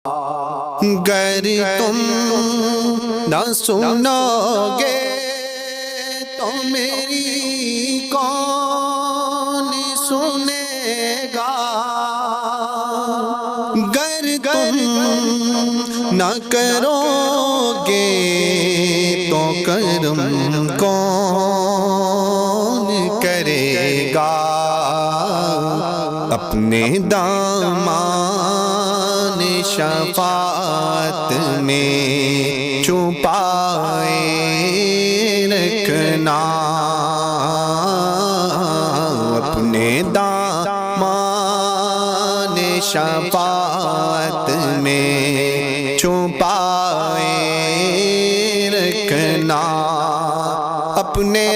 گر تم نہ سنو گے تو میری کون سنے گا، گر تم نہ کرو گے تو کرم کون کرے گا، اپنے دامان شفاعت میں چھپائے رکھنا، اپنے دامان شفاعت میں چھپائے رکھنا، اپنے